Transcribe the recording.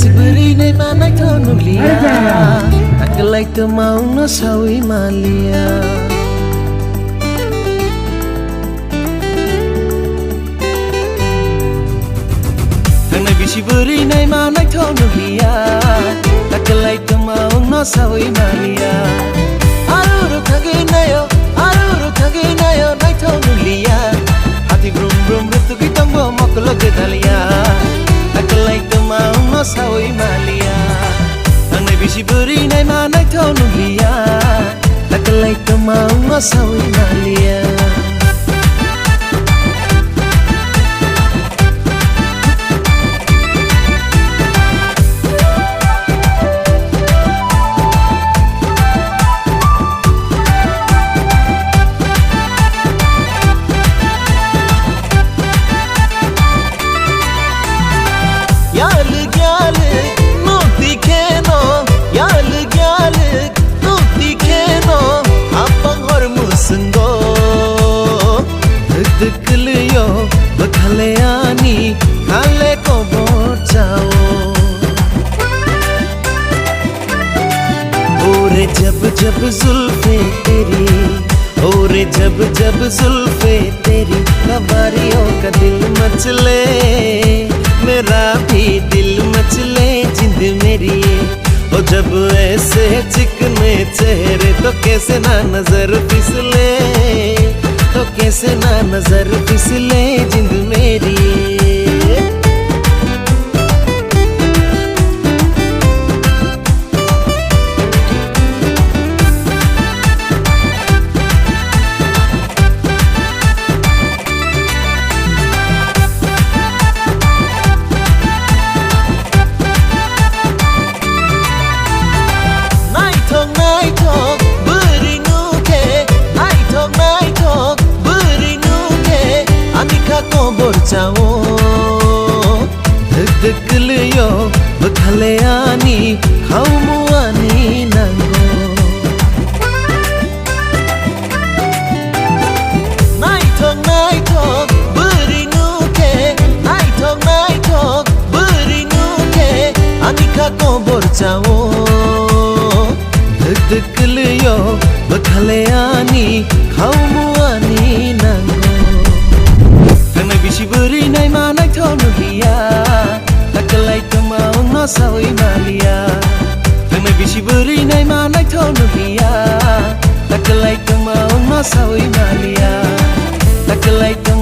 bisi beri nei manai tonu lia Takelai te mau no sawi malia Tang nei bisi beri nei manai tonu lia Takelai te mau no sawi malia Aruru thagi na yo nai tonu lia Hati brum brum rutu ki tambo moklo ke dalia Takelai te mau no sawi malia Tang nei bisi beri nei manai tonu lia Takelai te mau no sawi malia Dikliyo bakhale ani khale ko bochao ओरे जब जब जुल्फे तेरी ओरे जब जब जुल्फे तेरी कबारियों का दिल मचले मेरा भी दिल मचले जिंद मेरी ओ जब ऐसे चिकने चेहरे तो कैसे ना नजर फिसले तो कैसे ना नजर फिसले जिंद मेरी जाओ धक लियो बखले आनी खाऊ आनी नंगो नाइट बरी नुके बरी नुके आनी खा को बोर जाओ धक लियो बखले आनी खाऊ आनी नंगो Bisi beri nei manai tonu lia Takelai te mau no sawi malia Tang nei bisi beri nei manai tonu lia Takelai te mau no sawi malia Takelai te